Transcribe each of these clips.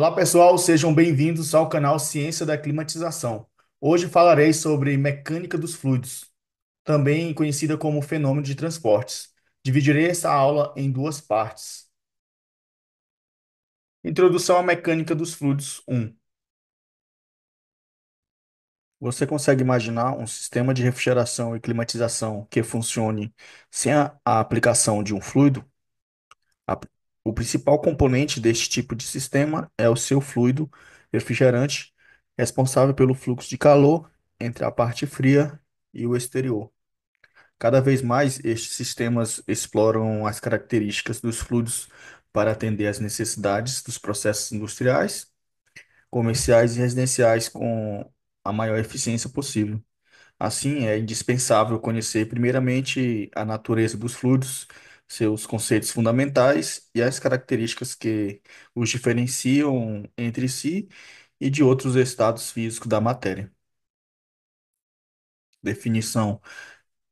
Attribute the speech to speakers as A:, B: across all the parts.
A: Olá, pessoal, sejam bem-vindos ao canal Ciência da Climatização. Hoje falarei sobre mecânica dos fluidos, também conhecida como fenômeno de transportes. Dividirei essa aula em duas partes. Introdução à mecânica dos fluidos 1. Você consegue imaginar um sistema de refrigeração e climatização que funcione sem a aplicação de um fluido? A- O principal componente deste tipo de sistema é o seu fluido refrigerante, responsável pelo fluxo de calor entre a parte fria e o exterior. Cada vez mais, estes sistemas exploram as características dos fluidos para atender às necessidades dos processos industriais, comerciais e residenciais com a maior eficiência possível. Assim, é indispensável conhecer primeiramente a natureza dos fluidos, seus conceitos fundamentais e as características que os diferenciam entre si e de outros estados físicos da matéria. Definição.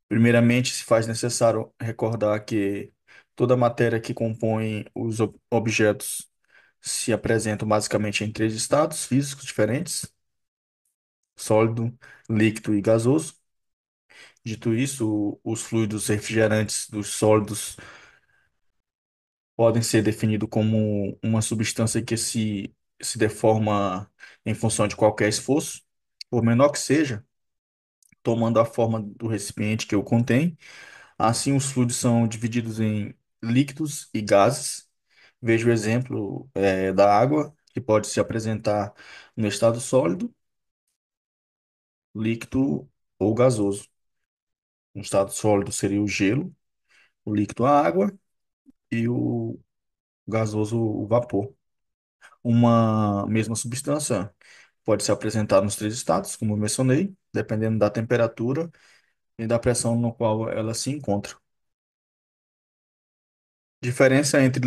A: Primeiramente, se faz necessário recordar que toda matéria que compõe os objetos se apresentam basicamente em três estados físicos diferentes: sólido, líquido e gasoso. Dito isso, os fluidos refrigerantes dos sólidos podem ser definidos como uma substância que se deforma em função de qualquer esforço, por menor que seja, tomando a forma do recipiente que o contém. Assim, os fluidos são divididos em líquidos e gases. Veja o exemplo, da água, que pode se apresentar no estado sólido, líquido ou gasoso. No estado sólido seria o gelo, o líquido a água e o gasoso o vapor. Uma mesma substância pode se apresentar nos três estados, como eu mencionei, dependendo da temperatura e da pressão no qual ela se encontra. Diferença entre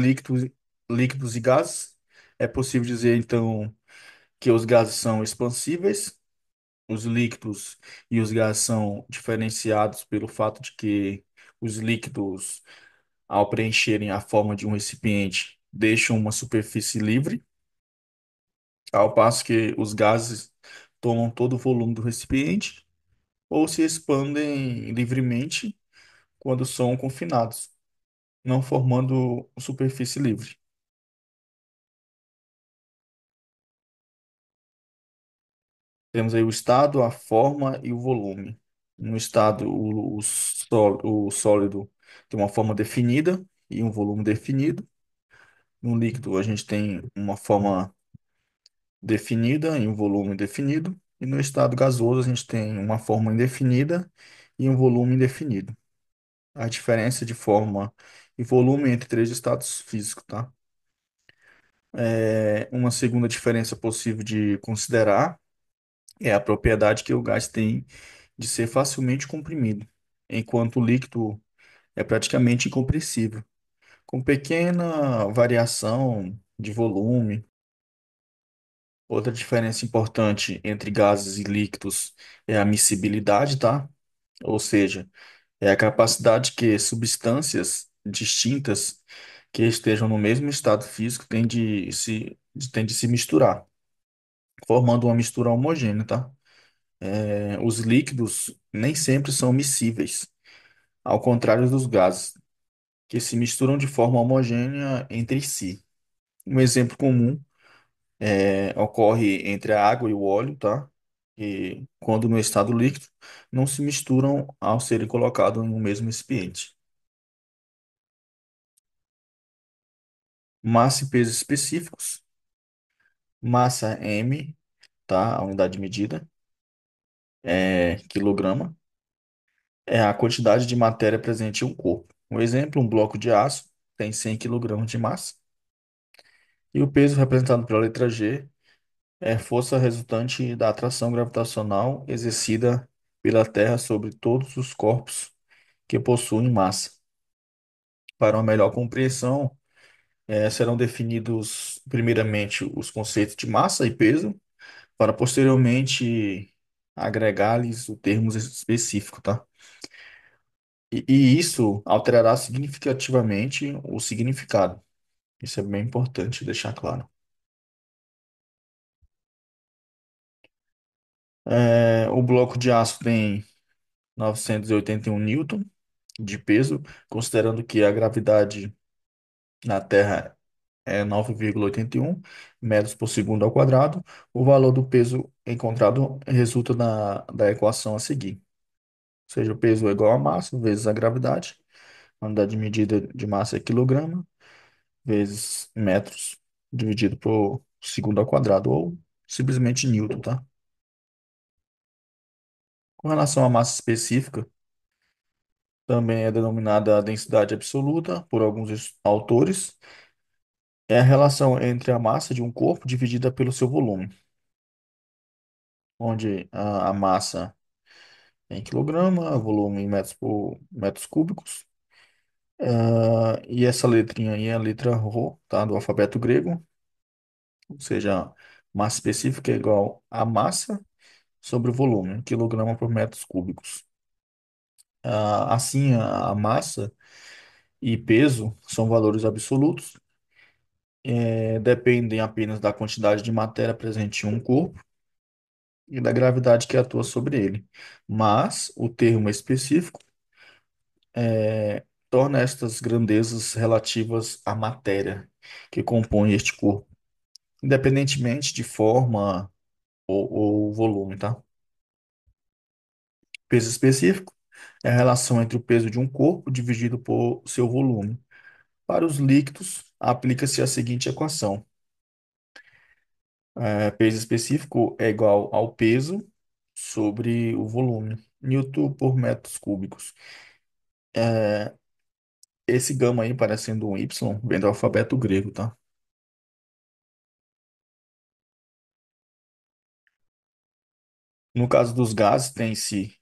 A: líquidos e gases. É possível dizer, então, que os gases são expansíveis, os líquidos e os gases são diferenciados pelo fato de que os líquidos, ao preencherem a forma de um recipiente, deixam uma superfície livre, ao passo que os gases tomam todo o volume do recipiente ou se expandem livremente quando são confinados, não formando superfície livre. Temos aí o estado, a forma e o volume. No estado, o sólido tem uma forma definida e um volume definido. No líquido, a gente tem uma forma definida e um volume definido. E no estado gasoso, a gente tem uma forma indefinida e um volume indefinido. A diferença de forma e volume entre três estados físicos, tá? Uma segunda diferença possível de considerar é a propriedade que o gás tem de ser facilmente comprimido, enquanto o líquido é praticamente incompressível, com pequena variação de volume. Outra diferença importante entre gases e líquidos é a miscibilidade, tá? Ou seja, é a capacidade que substâncias distintas que estejam no mesmo estado físico têm de se misturar, formando uma mistura homogênea, tá? Os líquidos nem sempre são miscíveis, ao contrário dos gases, que se misturam de forma homogênea entre si. Um exemplo comum ocorre entre a água e o óleo, tá? E quando no estado líquido, não se misturam ao serem colocados em um mesmo recipiente. Massa e peso específicos. Massa M, tá? A unidade de medida é quilograma. É a quantidade de matéria presente em um corpo. Um exemplo, um bloco de aço tem 100 quilogramas de massa. E o peso representado pela letra G é força resultante da atração gravitacional exercida pela Terra sobre todos os corpos que possuem massa. Para uma melhor compreensão, serão definidos primeiramente os conceitos de massa e peso, para posteriormente agregar-lhes o termo específico, tá? E isso alterará significativamente o significado. Isso é bem importante deixar claro. O bloco de aço tem 981 newton de peso, considerando que a gravidade na Terra é 9,81 metros por segundo ao quadrado. O valor do peso encontrado resulta da equação a seguir. Ou seja, o peso é igual a massa vezes a gravidade. A unidade de medida de massa é quilograma, vezes metros, dividido por segundo ao quadrado, ou simplesmente newton, tá? Com relação à massa específica, também é denominada densidade absoluta por alguns autores. É a relação entre a massa de um corpo dividida pelo seu volume, onde a massa é em quilograma, o volume em metros por metros cúbicos. E essa letrinha aí é a letra Rho, tá? Do alfabeto grego, ou seja, massa específica é igual a massa sobre o volume, quilograma por metros cúbicos. Assim, a massa e peso são valores absolutos, dependem apenas da quantidade de matéria presente em um corpo e da gravidade que atua sobre ele. Mas o termo específico torna estas grandezas relativas à matéria que compõe este corpo, independentemente de forma ou volume, tá? Peso específico é a relação entre o peso de um corpo dividido por seu volume. Para os líquidos, aplica-se a seguinte equação. Peso específico é igual ao peso sobre o volume, Newton por metros cúbicos. É, Esse gama aí, parecendo um Y, vem do alfabeto grego, tá? No caso dos gases, tem-se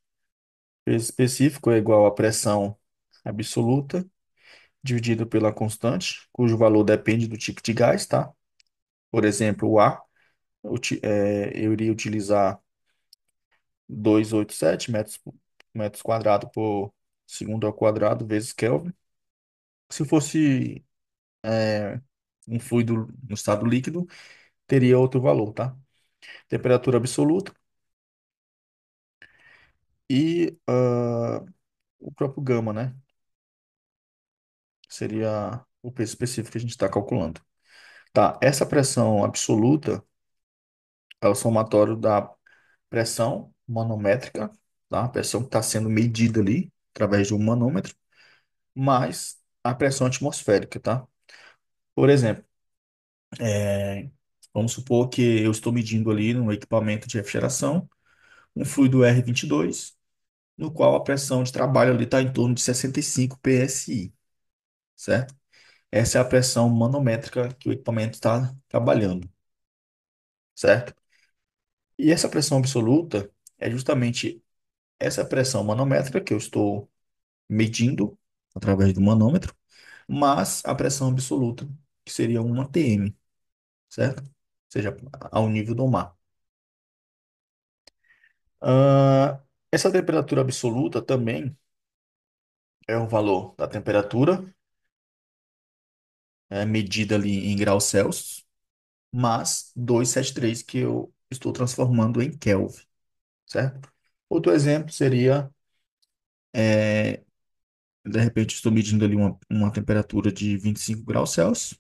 A: peso específico é igual à pressão absoluta dividido pela constante, cujo valor depende do tipo de gás, tá? Por exemplo, o ar, eu iria utilizar 287 metros quadrados por segundo ao quadrado vezes Kelvin. Se fosse um fluido no estado líquido, teria outro valor, tá? Temperatura absoluta e o próprio gama, né? Seria o peso específico que a gente está calculando. Tá, essa pressão absoluta é o somatório da pressão manométrica, tá? A pressão que está sendo medida ali através de um manômetro, mais a pressão atmosférica, tá? Por exemplo, é, vamos supor que eu estou medindo ali no equipamento de refrigeração um fluido R22, no qual a pressão de trabalho ali está em torno de 65 psi, certo? Essa é a pressão manométrica que o equipamento está trabalhando, certo? E essa pressão absoluta é justamente essa pressão manométrica que eu estou medindo através do manômetro, mas a pressão absoluta, que seria uma atm, certo? Ou seja, ao nível do mar. Essa temperatura absoluta também é o valor da temperatura, medida ali em graus Celsius, mas 273 que eu estou transformando em Kelvin, certo? Outro exemplo seria, é, de repente, estou medindo ali uma temperatura de 25 graus Celsius,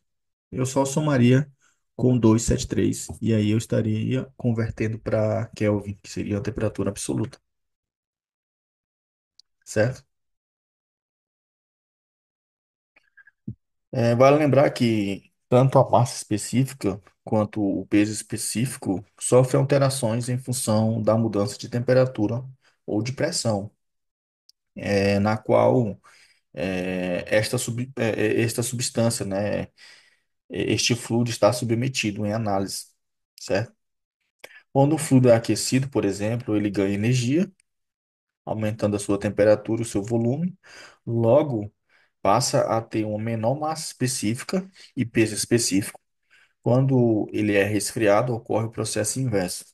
A: eu só somaria com 273 e aí eu estaria convertendo para Kelvin, que seria a temperatura absoluta, certo? Vale lembrar que tanto a massa específica quanto o peso específico sofrem alterações em função da mudança de temperatura ou de pressão, na qual esta substância, né, este fluido está submetido em análise, certo? Quando o fluido é aquecido, por exemplo, ele ganha energia, aumentando a sua temperatura, o seu volume, logo passa a ter uma menor massa específica e peso específico. Quando ele é resfriado, ocorre o processo inverso.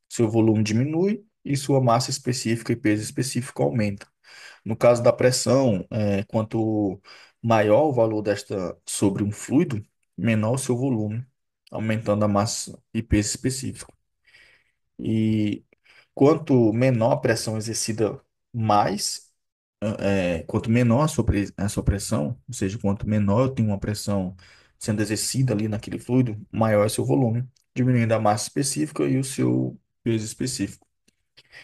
A: Seu volume diminui e sua massa específica e peso específico aumenta. No caso da pressão, quanto maior o valor desta sobre um fluido, menor o seu volume, aumentando a massa e peso específico. E Quanto menor a pressão exercida, mais, quanto menor a sua pressão, ou seja, quanto menor eu tenho uma pressão sendo exercida ali naquele fluido, maior é seu volume, diminuindo a massa específica e o seu peso específico.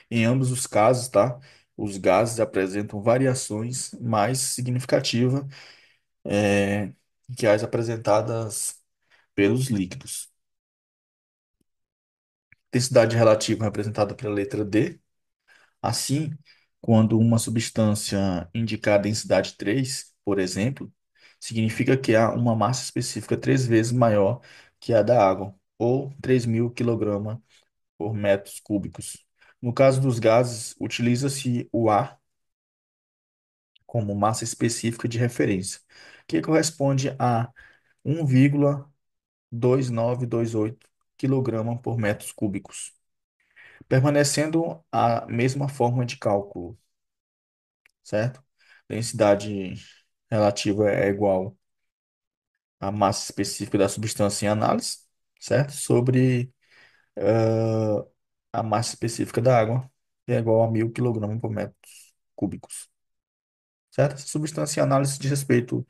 A: Em ambos os casos, tá? Os gases apresentam variações mais significativas, que as apresentadas pelos líquidos. Densidade relativa representada pela letra D. Assim, quando uma substância indicar densidade 3, por exemplo, significa que há uma massa específica 3 vezes maior que a da água, ou 3.000 kg por metros cúbicos. No caso dos gases, utiliza-se o ar como massa específica de referência, que corresponde a 1,2928 kg por metros cúbicos, permanecendo a mesma forma de cálculo, certo? Densidade relativa é igual à massa específica da substância em análise, certo? Sobre a massa específica da água, que é igual a 1.000 kg por metros cúbicos, certo? Essa substância em análise diz respeito,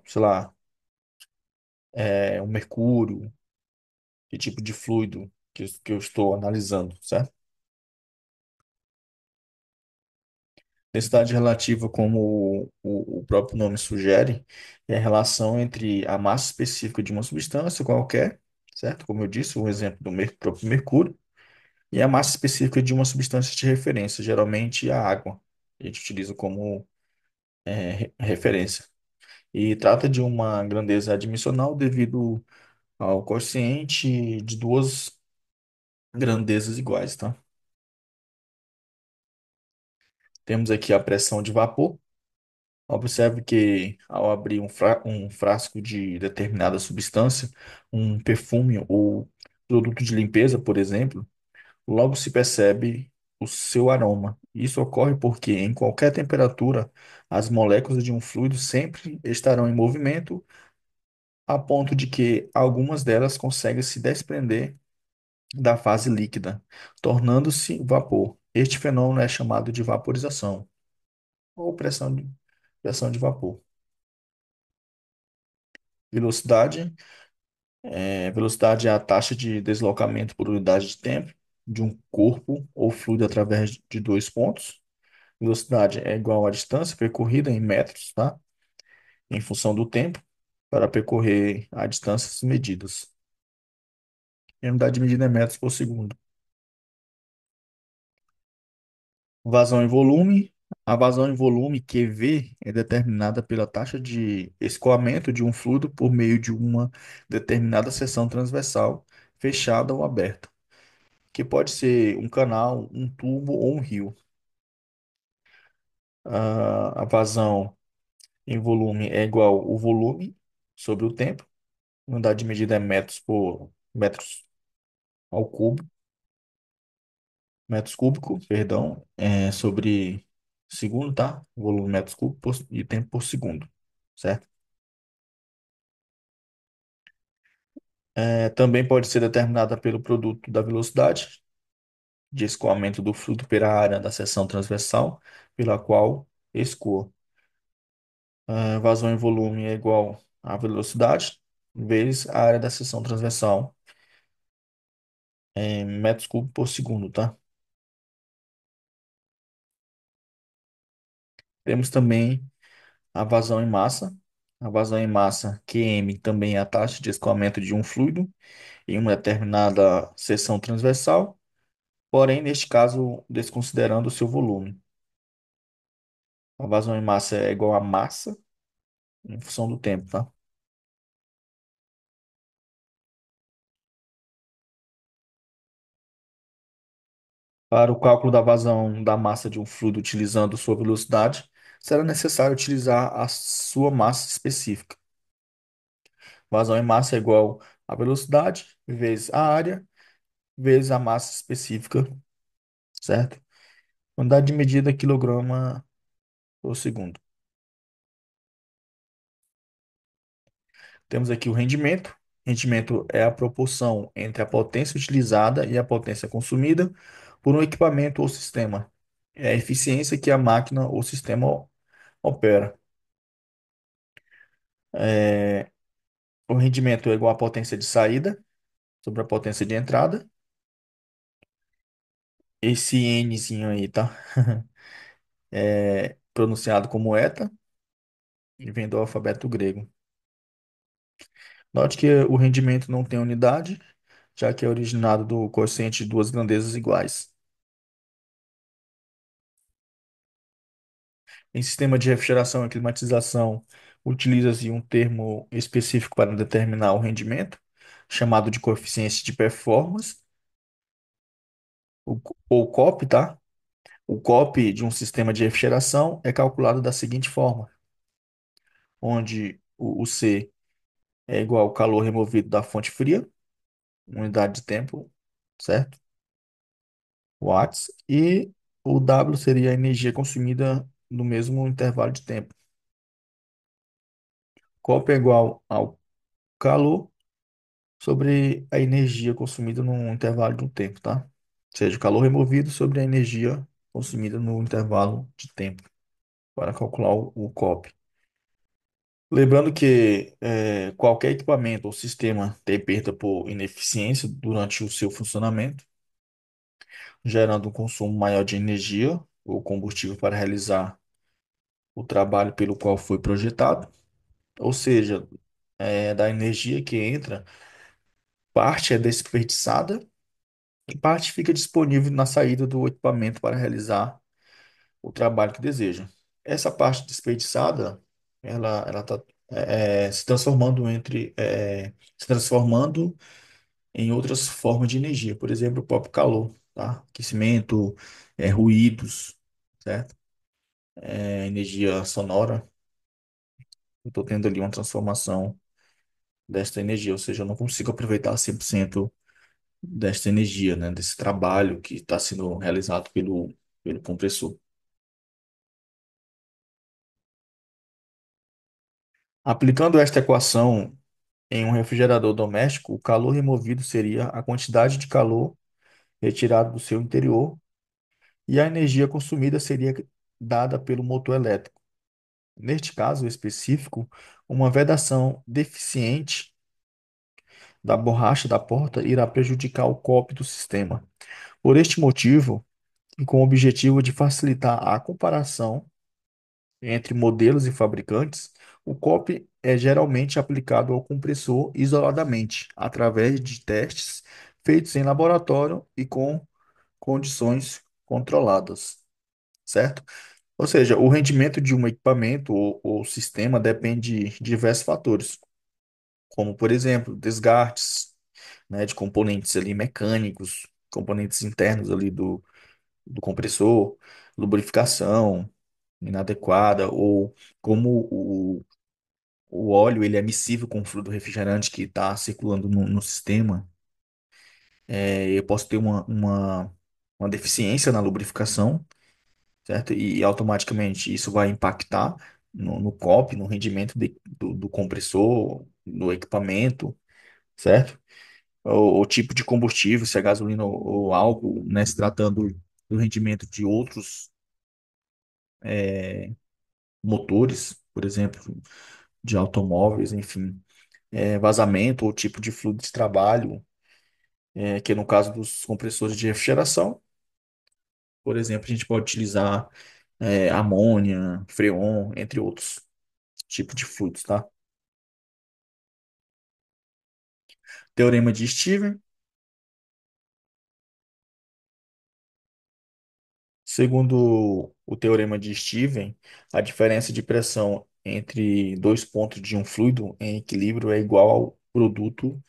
A: sei lá, o mercúrio, que tipo de fluido que eu estou analisando, certo? Densidade relativa, como o próprio nome sugere, é a relação entre a massa específica de uma substância qualquer, certo? Como eu disse, um exemplo do próprio mercúrio, e a massa específica de uma substância de referência, geralmente a água. A gente utiliza como referência. E trata de uma grandeza adimensional devido ao quociente de duas grandezas iguais, tá? Temos aqui a pressão de vapor. Observe que ao abrir um frasco de determinada substância, um perfume ou produto de limpeza, por exemplo, logo se percebe o seu aroma. Isso ocorre porque, em qualquer temperatura, as moléculas de um fluido sempre estarão em movimento, a ponto de que algumas delas conseguem se desprender da fase líquida, tornando-se vapor. Este fenômeno é chamado de vaporização ou pressão de vapor. Velocidade. Velocidade é a taxa de deslocamento por unidade de tempo de um corpo ou fluido através de dois pontos. Velocidade é igual à distância percorrida em metros, tá? Em função do tempo, para percorrer a distâncias medidas. E a unidade de medida é metros por segundo. Vazão em volume. A vazão em volume, QV, é determinada pela taxa de escoamento de um fluido por meio de uma determinada seção transversal, fechada ou aberta, que pode ser um canal, um tubo ou um rio. A vazão em volume é igual o volume sobre o tempo. A unidade de medida é metros ao cubo, metros cúbicos, perdão, sobre segundo, tá? Volume metros cúbicos e tempo por segundo, certo? Também pode ser determinada pelo produto da velocidade de escoamento do fluido pela área da seção transversal pela qual escoa. Vazão em volume é igual à velocidade vezes a área da seção transversal em metros cúbicos por segundo, tá? Temos também a vazão em massa. A vazão em massa, QM, também é a taxa de escoamento de um fluido em uma determinada seção transversal, porém, neste caso, desconsiderando o seu volume. A vazão em massa é igual a massa em função do tempo, tá? Para o cálculo da vazão da massa de um fluido utilizando sua velocidade, será necessário utilizar a sua massa específica. Vazão em massa é igual a velocidade vezes a área vezes a massa específica, certo? Unidade de medida quilograma por segundo. Temos aqui o rendimento. Rendimento é a proporção entre a potência utilizada e a potência consumida por um equipamento ou sistema. É a eficiência que a máquina ou sistema opera. É, o rendimento é igual à potência de saída sobre a potência de entrada. Esse Nzinho aí, tá? É pronunciado como eta e vem do alfabeto grego. Note que o rendimento não tem unidade, já que é originado do quociente de duas grandezas iguais. Em sistema de refrigeração e climatização, utiliza-se um termo específico para determinar o rendimento, chamado de coeficiente de performance, ou COP, tá? O COP de um sistema de refrigeração é calculado da seguinte forma, onde o C é igual ao calor removido da fonte fria, unidade de tempo, certo? Watts, e o W seria a energia consumida no mesmo intervalo de tempo. COP é igual ao calor sobre a energia consumida num intervalo de um tempo, tá? Ou seja, o calor removido sobre a energia consumida no intervalo de tempo, para calcular o COP. Lembrando que qualquer equipamento ou sistema tem perda por ineficiência durante o seu funcionamento, gerando um consumo maior de energia ou combustível para realizar o trabalho pelo qual foi projetado. Ou seja, da energia que entra, parte é desperdiçada e parte fica disponível na saída do equipamento para realizar o trabalho que deseja. Essa parte desperdiçada, ela está se transformando se transformando em outras formas de energia, por exemplo, o próprio calor, tá? Aquecimento, ruídos, certo? Energia sonora. Eu estou tendo ali uma transformação desta energia, ou seja, eu não consigo aproveitar 100% desta energia, né? Desse trabalho que está sendo realizado pelo compressor. Aplicando esta equação em um refrigerador doméstico, o calor removido seria a quantidade de calor retirado do seu interior e a energia consumida seria dada pelo motor elétrico. Neste caso específico, uma vedação deficiente da borracha da porta irá prejudicar o COP do sistema. Por este motivo, e com o objetivo de facilitar a comparação entre modelos e fabricantes, o COP é geralmente aplicado ao compressor isoladamente, através de testes feitos em laboratório e com condições controladas, certo? Ou seja, o rendimento de um equipamento ou sistema depende de diversos fatores, como, por exemplo, desgastes, né, de componentes ali mecânicos, componentes internos ali do compressor, lubrificação inadequada, ou como o óleo ele é miscível com o fluido refrigerante que está circulando no sistema. Eu posso ter uma deficiência na lubrificação, certo? E automaticamente isso vai impactar no COP, no rendimento do compressor, do equipamento, certo? O tipo de combustível, se é gasolina ou álcool, né? Se tratando do rendimento de outros motores, por exemplo, de automóveis, enfim, vazamento ou tipo de fluido de trabalho, que no caso dos compressores de refrigeração, por exemplo, a gente pode utilizar amônia, freon, entre outros tipos de fluidos, tá? Teorema de Steven. Segundo o teorema de Steven, a diferença de pressão entre dois pontos de um fluido em equilíbrio é igual ao produto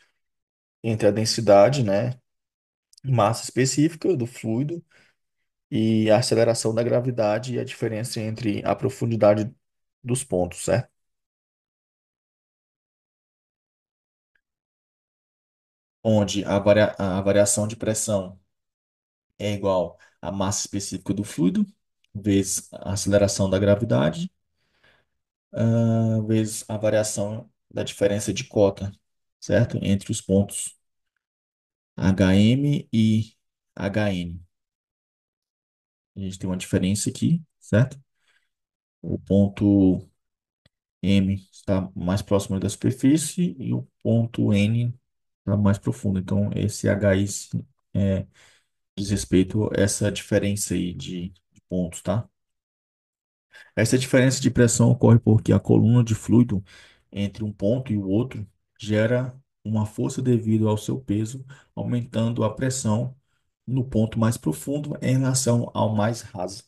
A: entre a densidade, né, massa específica do fluido e a aceleração da gravidade e a diferença entre a profundidade dos pontos, certo? Onde a variação de pressão é igual à massa específica do fluido, vezes a aceleração da gravidade, vezes a variação da diferença de cota, certo? Entre os pontos HM e HN. A gente tem uma diferença aqui, certo? O ponto M está mais próximo da superfície e o ponto N está mais profundo. Então, esse HI é, diz respeito a essa diferença aí de pontos, tá? Essa diferença de pressão ocorre porque a coluna de fluido entre um ponto e o outro gera uma força devido ao seu peso, aumentando a pressão no ponto mais profundo em relação ao mais raso.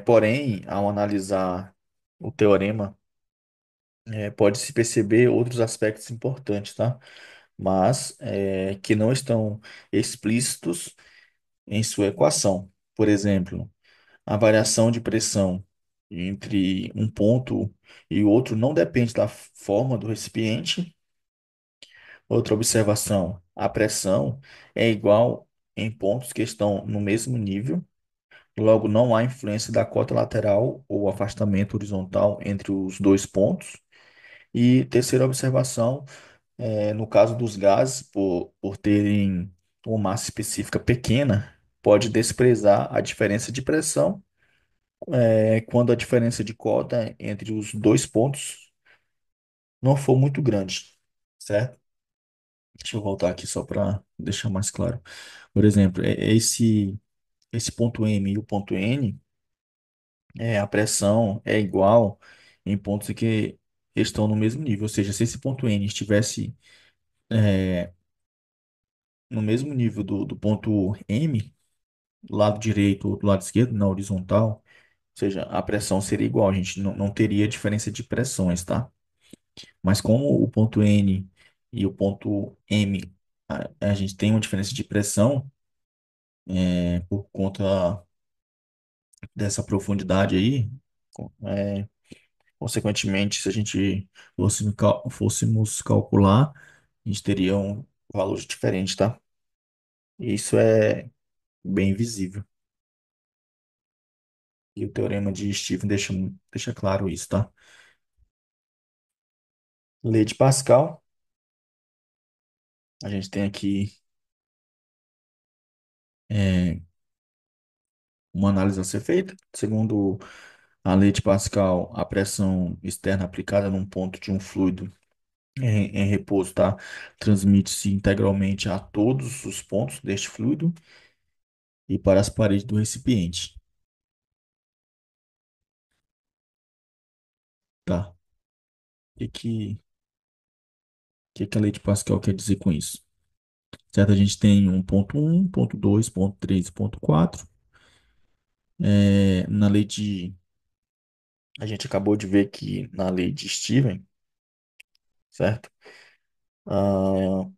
A: Porém, ao analisar o teorema, pode-se perceber outros aspectos importantes, tá? Mas que não estão explícitos em sua equação. Por exemplo, a variação de pressão entre um ponto e outro não depende da forma do recipiente. Outra observação: a pressão é igual em pontos que estão no mesmo nível. Logo, não há influência da cota lateral ou afastamento horizontal entre os dois pontos. E terceira observação, no caso dos gases, por terem uma massa específica pequena, pode desprezar a diferença de pressão, quando a diferença de cota entre os dois pontos não for muito grande, certo? Deixa eu voltar aqui só para deixar mais claro. Por exemplo, esse ponto M e o ponto N, a pressão é igual em pontos em que estão no mesmo nível. Ou seja, se esse ponto N estivesse é, no mesmo nível do ponto M, do lado direito ou do lado esquerdo, na horizontal, ou seja, a pressão seria igual, a gente não teria diferença de pressões, tá? Mas como o ponto N e o ponto M, a gente tem uma diferença de pressão, por conta dessa profundidade aí, é, consequentemente, se a gente fôssemos calcular, a gente teria um valor diferente, tá? E isso é bem visível. E o teorema de Stephen deixa claro isso, tá? Lei de Pascal, a gente tem aqui é, uma análise a ser feita. Segundo a lei de Pascal, a pressão externa aplicada num ponto de um fluido em repouso, tá? Transmite-se integralmente a todos os pontos deste fluido e para as paredes do recipiente, tá? O que a lei de Pascal quer dizer com isso? Certo? A gente tem um ponto um, ponto 2, ponto 3, ponto 4. Na lei de... A gente acabou de ver que na lei de Steven, certo? Ah,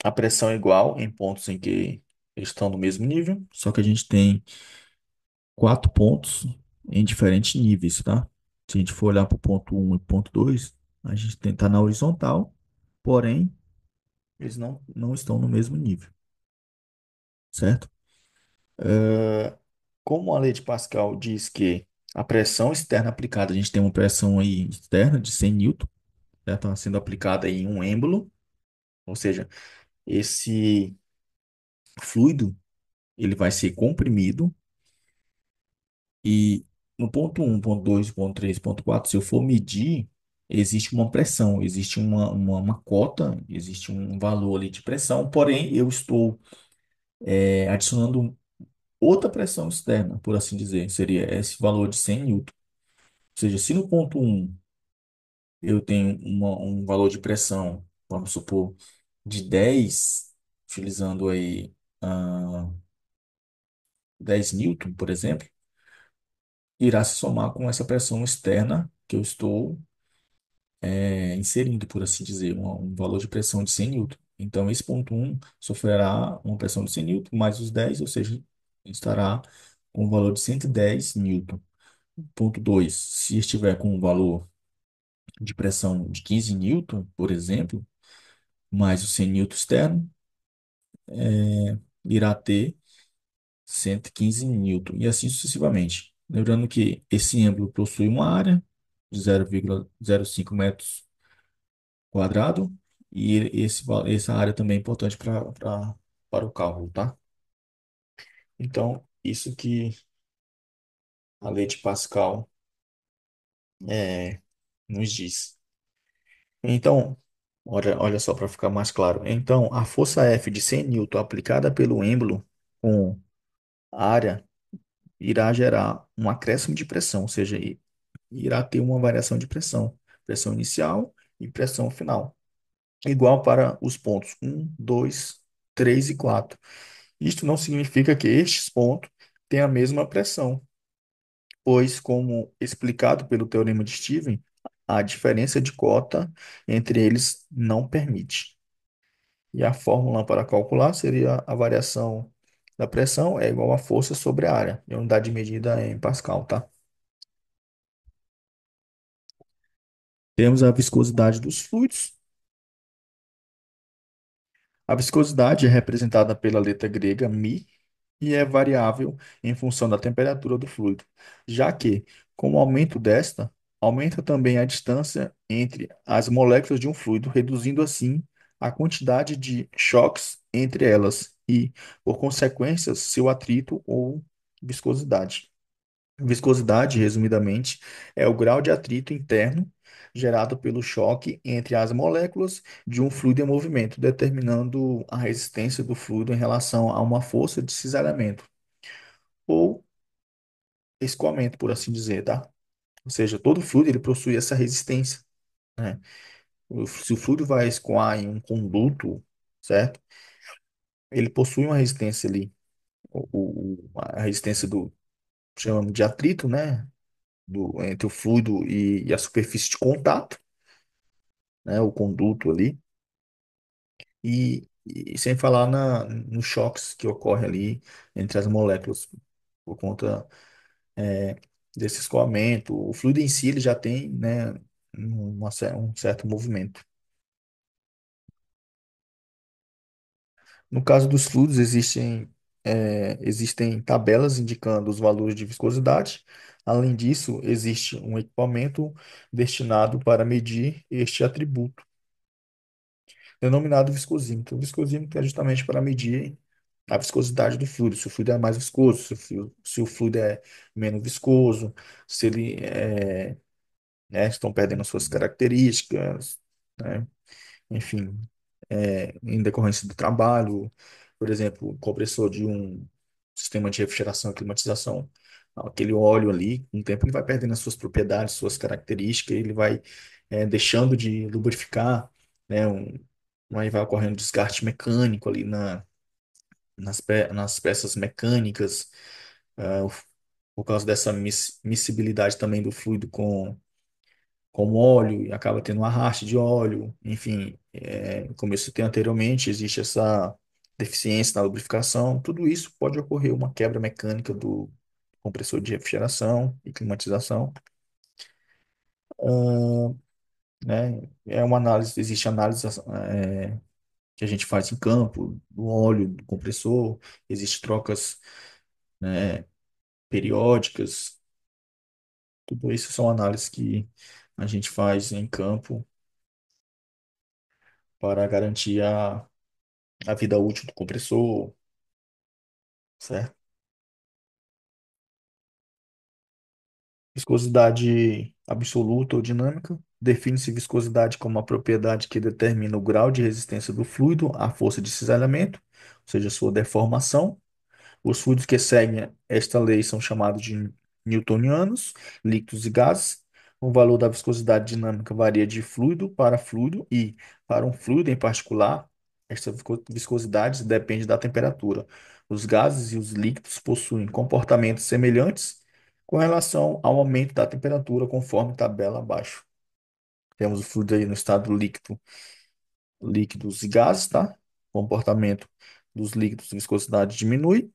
A: a pressão é igual em pontos em que estão no mesmo nível, só que a gente tem quatro pontos em diferentes níveis, tá? Se a gente for olhar para o ponto um e ponto 2, a gente tem tá na horizontal, porém, eles não estão no mesmo nível, certo? Ah, como a lei de Pascal diz que a pressão externa aplicada, a gente tem uma pressão aí externa de 100 newton, certo? Tá sendo aplicada em um êmbolo, ou seja, esse fluido ele vai ser comprimido e no ponto um, ponto 2, ponto 3, ponto 4, se eu for medir, existe uma pressão, existe uma cota, existe um valor ali de pressão, porém eu estou adicionando outra pressão externa, por assim dizer, seria esse valor de 100 newton. Ou seja, se no ponto um eu tenho um valor de pressão, vamos supor, de 10, utilizando aí 10 newton, por exemplo, irá se somar com essa pressão externa que eu estou inserindo, por assim dizer, um valor de pressão de 100 newton. Então, esse ponto um sofrerá uma pressão de 100 newton mais os 10, ou seja, estará com um valor de 110 newton. Ponto 2, se estiver com um valor de pressão de 15 newton, por exemplo, mais o 100 newton externo, irá ter 115 newton, e assim sucessivamente. Lembrando que esse êmbolo possui uma área de 0,05 metros quadrado, e essa área também é importante para o cálculo, tá? Então, isso que a lei de Pascal nos diz. Então, olha só para ficar mais claro. Então, a força F de 100 newton aplicada pelo êmbolo com área irá gerar um acréscimo de pressão, ou seja, irá ter uma variação de pressão, pressão inicial e pressão final, igual para os pontos 1, 2, 3 e 4. Isto não significa que estes pontos têm a mesma pressão, pois, como explicado pelo teorema de Stevens, a diferença de cota entre eles não permite. E a fórmula para calcular seria a variação da pressão é igual a força sobre a área. E a unidade de medida é em Pascal, tá? Temos a viscosidade dos fluidos. A viscosidade é representada pela letra grega μ e é variável em função da temperatura do fluido, já que, com o aumento desta, aumenta também a distância entre as moléculas de um fluido, reduzindo assim a quantidade de choques entre elas e, por consequência, seu atrito ou viscosidade. Viscosidade, resumidamente, é o grau de atrito interno gerado pelo choque entre as moléculas de um fluido em movimento, determinando a resistência do fluido em relação a uma força de cisalhamento ou escoamento, por assim dizer, tá? Ou seja, todo fluido ele possui essa resistência, né? Se o fluido vai escoar em um conduto, certo? Ele possui uma resistência ali, a resistência do, chamamos de atrito, né? Entre o fluido e a superfície de contato, né, o conduto ali, e sem falar nos choques que ocorrem ali entre as moléculas por conta desse escoamento. O fluido em si ele já tem, né, um certo movimento. No caso dos fluidos, existem tabelas indicando os valores de viscosidade. Além disso, existe um equipamento destinado para medir este atributo, denominado viscosímetro. O viscosímetro é justamente para medir a viscosidade do fluido, se o fluido é mais viscoso, se o fluido é menos viscoso, se ele né, estão perdendo suas características, né? Enfim, em decorrência do trabalho, por exemplo, o compressor de um sistema de refrigeração e climatização, aquele óleo ali, com o tempo ele vai perdendo as suas propriedades, suas características, ele vai deixando de lubrificar, né? Aí vai ocorrendo desgaste mecânico ali nas peças mecânicas, ah, o- por causa dessa miscibilidade também do fluido com óleo, e acaba tendo um arraste de óleo. Enfim, como eu citei anteriormente, existe essa deficiência na lubrificação. Tudo isso pode ocorrer uma quebra mecânica do compressor de refrigeração e climatização. Ah, né? É uma análise, existe análise que a gente faz em campo, do óleo, do compressor, existe trocas, né, periódicas. Tudo isso são análises que a gente faz em campo para garantir a vida útil do compressor, certo? Viscosidade absoluta ou dinâmica. Define-se viscosidade como a propriedade que determina o grau de resistência do fluido à força de cisalhamento, ou seja, sua deformação. Os fluidos que seguem esta lei são chamados de newtonianos, líquidos e gases. O valor da viscosidade dinâmica varia de fluido para fluido e, para um fluido em particular, esta viscosidade depende da temperatura. Os gases e os líquidos possuem comportamentos semelhantes com relação ao aumento da temperatura, conforme tabela abaixo. Temos o fluido aí no estado líquido, líquidos e gases, tá? Comportamento dos líquidos, viscosidade diminui.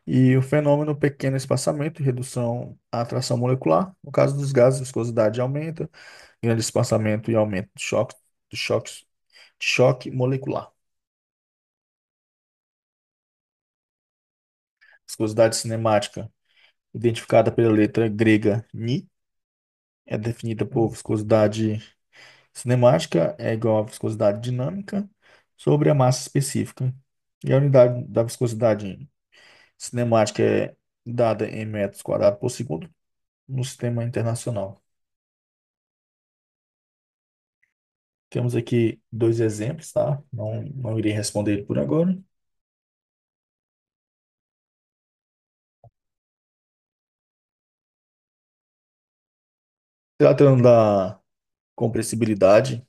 A: E o fenômeno pequeno espaçamento e redução à atração molecular. No caso dos gases, a viscosidade aumenta, grande espaçamento e aumento de choque molecular. Viscosidade cinemática, identificada pela letra grega Ni, é definida por viscosidade Cinemática é igual à viscosidade dinâmica sobre a massa específica. E a unidade da viscosidade cinemática é dada em metros quadrados por segundo no sistema internacional. Temos aqui dois exemplos, tá? Não irei responder por agora. Tratando da compressibilidade,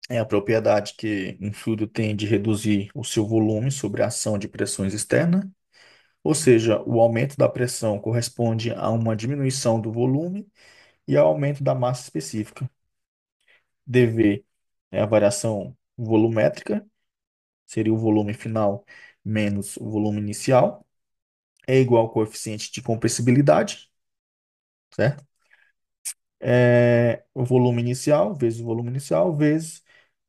A: é a propriedade que um fluido tem de reduzir o seu volume sobre a ação de pressões externas, ou seja, o aumento da pressão corresponde a uma diminuição do volume e ao aumento da massa específica. dV é a variação volumétrica, seria o volume final menos o volume inicial, é igual ao coeficiente de compressibilidade, certo? É o volume inicial vezes o volume inicial vezes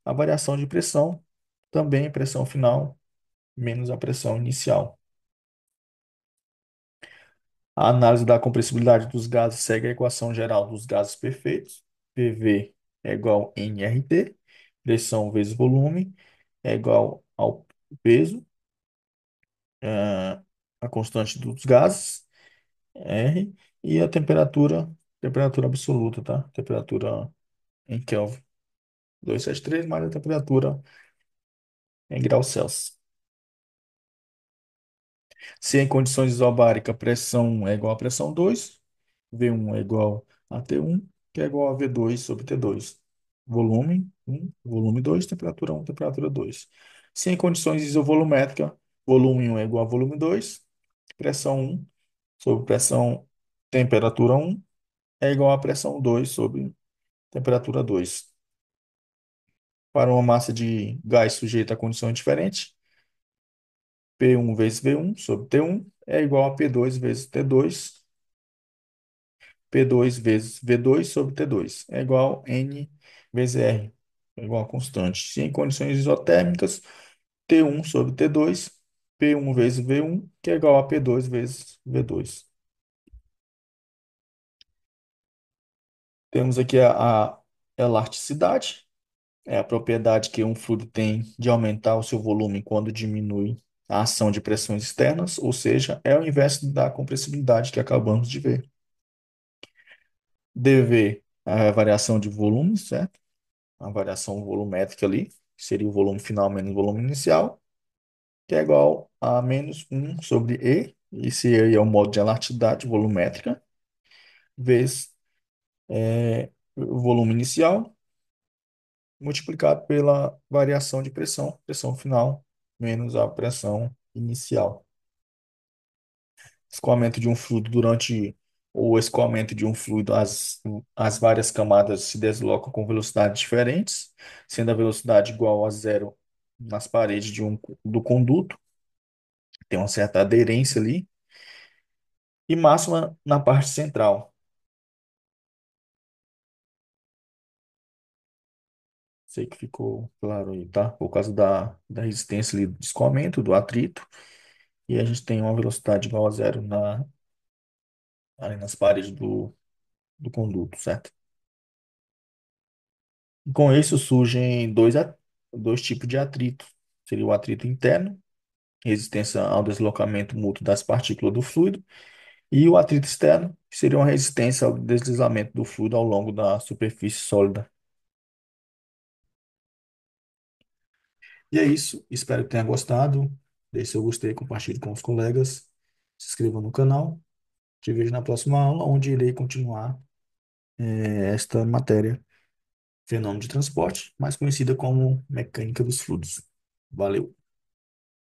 A: a variação de pressão, também pressão final menos a pressão inicial. A análise da compressibilidade dos gases segue a equação geral dos gases perfeitos. PV é igual a nRT, pressão vezes volume é igual ao peso, a constante dos gases, R, e a temperatura absoluta, tá? Temperatura em Kelvin. 273 mais a temperatura em graus Celsius. Se em condições isobáricas, pressão é igual a pressão 2, V1 é igual a T1, que é igual a V2 sobre T2. Volume 1, volume 2, temperatura 1, temperatura 2. Se em condições isovolumétricas, volume 1 é igual a volume 2, pressão 1 sobre pressão temperatura 1 é igual a pressão 2 sobre temperatura 2. Para uma massa de gás sujeita a condições diferentes, P1 vezes V1 sobre T1 é igual a P2 vezes T2, P2 vezes V2 sobre T2 é igual a N vezes R, é igual a constante. Se em condições isotérmicas, T1 sobre T2, P1 vezes V1, que é igual a P2 vezes V2. Temos aqui a elasticidade, é a propriedade que um fluido tem de aumentar o seu volume quando diminui a ação de pressões externas, ou seja, é o inverso da compressibilidade que acabamos de ver. dV é a variação de volume, certo? A variação volumétrica ali, que seria o volume final menos o volume inicial, que é igual a menos 1 sobre E, esse aí é o modo de elasticidade volumétrica, vezes o volume inicial, multiplicado pela variação de pressão, pressão final, menos a pressão inicial. Escoamento de um fluido durante o escoamento de um fluido, as várias camadas se deslocam com velocidades diferentes, sendo a velocidade igual a zero nas paredes do conduto, tem uma certa aderência ali, e máxima na parte central. Sei que ficou claro aí, tá? Por causa da resistência ali do escoamento, do atrito, e a gente tem uma velocidade igual a zero ali nas paredes do conduto, certo? E com isso surgem dois tipos de atrito. Seria o atrito interno, resistência ao deslocamento mútuo das partículas do fluido, e o atrito externo, que seria uma resistência ao deslizamento do fluido ao longo da superfície sólida. E é isso. Espero que tenha gostado. Deixe seu gostei, compartilhe com os colegas. Se inscreva no canal. Te vejo na próxima aula, onde irei continuar esta matéria, fenômeno de transporte, mais conhecida como mecânica dos fluidos. Valeu!